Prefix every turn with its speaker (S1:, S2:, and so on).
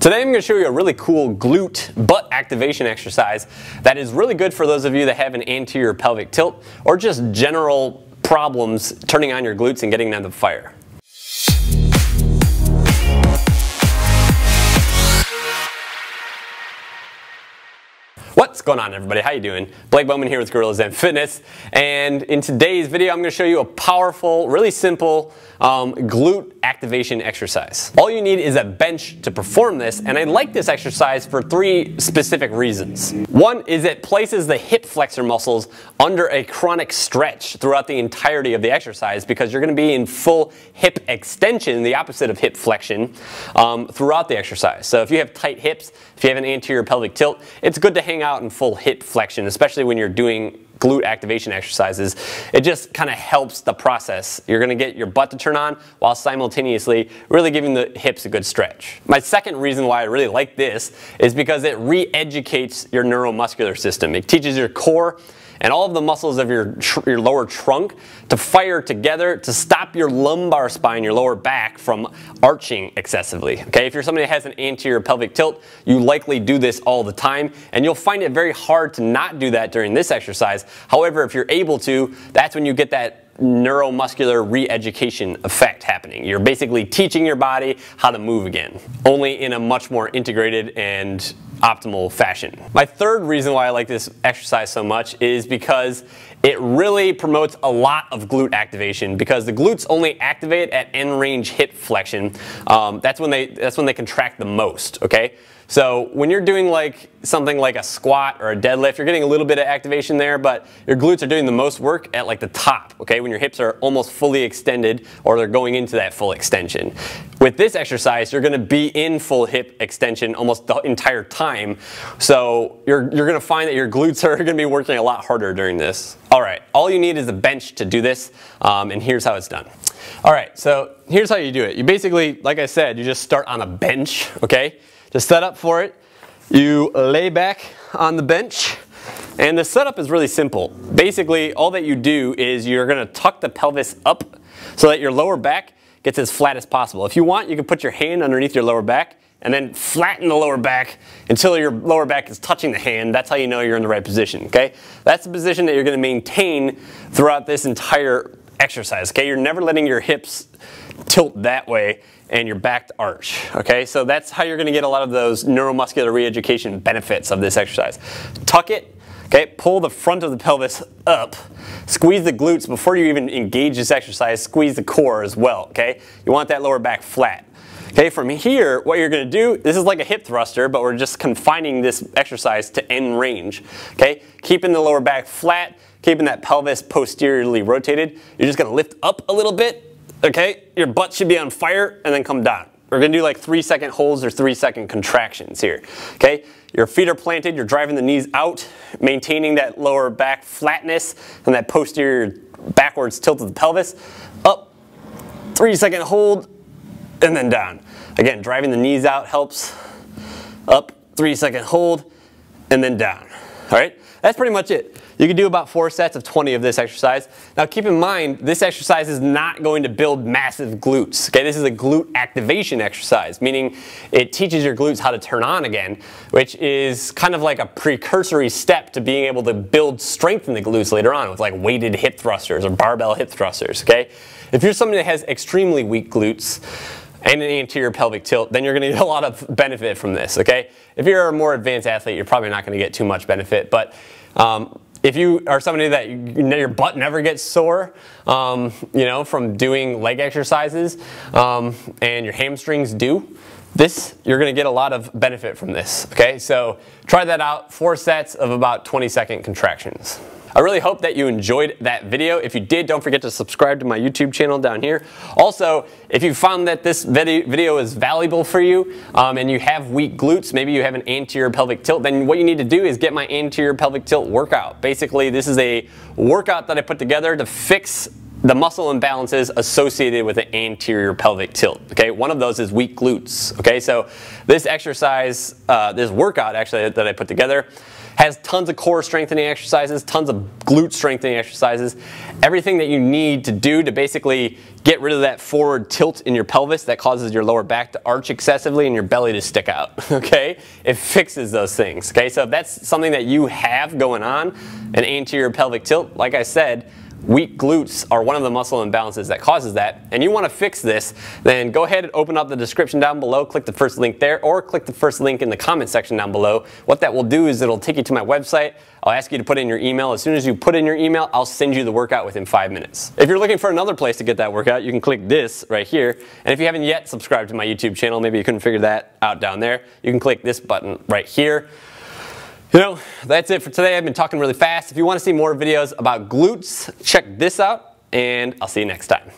S1: Today I'm going to show you a really cool glute butt activation exercise that is really good for those of you that have an anterior pelvic tilt or just general problems turning on your glutes and getting them to fire. What's going on, everybody? How you doing? Blake Bowman here with GuerrillaZen Fitness, and in today's video I'm going to show you a powerful, really simple glute activation exercise. All you need is a bench to perform this, and I like this exercise for three specific reasons. One is it places the hip flexor muscles under a chronic stretch throughout the entirety of the exercise because you're going to be in full hip extension, the opposite of hip flexion, throughout the exercise. So if you have tight hips, if you have an anterior pelvic tilt, it's good to hang out in full hip flexion, especially when you're doing glute activation exercises. It just kind of helps the process. You're going to get your butt to turn on while simultaneously really giving the hips a good stretch. My second reason why I really like this is because it re-educates your neuromuscular system. It teaches your core and all of the muscles of your lower trunk to fire together to stop your lumbar spine, your lower back, from arching excessively. Okay, if you're somebody that has an anterior pelvic tilt, you likely do this all the time, and you'll find it very hard to not do that during this exercise. However, if you're able to, that's when you get that neuromuscular re-education effect happening. You're basically teaching your body how to move again, only in a much more integrated and optimal fashion. My third reason why I like this exercise so much is because it really promotes a lot of glute activation, because the glutes only activate at end range hip flexion. That's when they contract the most. Okay, so when you're doing like something like a squat or a deadlift, you're getting a little bit of activation there, but your glutes are doing the most work at like the top. Okay, when your hips are almost fully extended or they're going into that full extension. With this exercise, you're going to be in full hip extension almost the entire time. So you're going to find that your glutes are going to be working a lot harder during this. All right, all you need is a bench to do this, and here's how it's done. All right, so here's how you do it. You basically, like I said, you just start on a bench. Okay, just set up for it. You lay back on the bench, and the setup is really simple. Basically, all that you do is you're going to tuck the pelvis up so that your lower back gets as flat as possible. If you want, you can put your hand underneath your lower back and then flatten the lower back until your lower back is touching the hand. That's how you know you're in the right position. Okay, that's the position that you're going to maintain throughout this entire exercise. Okay, you're never letting your hips tilt that way and your back to arch. Okay, so that's how you're going to get a lot of those neuromuscular re-education benefits of this exercise. Tuck it. Okay, pull the front of the pelvis up, squeeze the glutes before you even engage this exercise, squeeze the core as well. Okay, you want that lower back flat. Okay, from here, what you're going to do, this is like a hip thruster, but we're just confining this exercise to end range. Okay, keeping the lower back flat, keeping that pelvis posteriorly rotated. You're just going to lift up a little bit. Okay, your butt should be on fire and then come down. We're going to do like 3-second holds or 3-second contractions here. Okay, your feet are planted, you're driving the knees out, maintaining that lower back flatness and that posterior backwards tilt of the pelvis. Up, 3-second hold, and then down. Again, driving the knees out helps. Up, 3-second hold, and then down. All right, that's pretty much it. You can do about 4 sets of 20 of this exercise. Now keep in mind, this exercise is not going to build massive glutes. Okay, this is a glute activation exercise, meaning it teaches your glutes how to turn on again, which is kind of like a precursory step to being able to build strength in the glutes later on with like weighted hip thrusters or barbell hip thrusters. Okay, if you're somebody that has extremely weak glutes and an anterior pelvic tilt, then you're going to get a lot of benefit from this. Okay, if you're a more advanced athlete, you're probably not going to get too much benefit, but if you are somebody that your butt never gets sore, you know, from doing leg exercises, and your hamstrings do, you're going to get a lot of benefit from this. Okay, so try that out. 4 sets of about 20-second contractions. I really hope that you enjoyed that video. If you did, don't forget to subscribe to my YouTube channel down here. Also, if you found that this video is valuable for you and you have weak glutes, maybe you have an anterior pelvic tilt, then what you need to do is get my anterior pelvic tilt workout. Basically, this is a workout that I put together to fix the muscle imbalances associated with the anterior pelvic tilt. Okay, one of those is weak glutes. Okay, so this exercise, this workout actually that I put together, Has tons of core strengthening exercises, tons of glute strengthening exercises, everything that you need to do to basically get rid of that forward tilt in your pelvis that causes your lower back to arch excessively and your belly to stick out, okay? It fixes those things, okay? So if that's something that you have going on, an anterior pelvic tilt, like I said, weak glutes are one of the muscle imbalances that causes that, and you want to fix this, then go ahead and open up the description down below, click the first link there, or click the first link in the comment section down below. What that will do is it'll take you to my website. I'll ask you to put in your email. As soon as you put in your email, I'll send you the workout within 5 minutes. If you're looking for another place to get that workout, you can click this right here. And if you haven't yet subscribed to my YouTube channel, maybe you couldn't figure that out down there, you can click this button right here. You know, that's it for today. I've been talking really fast. If you want to see more videos about glutes, check this out, and I'll see you next time.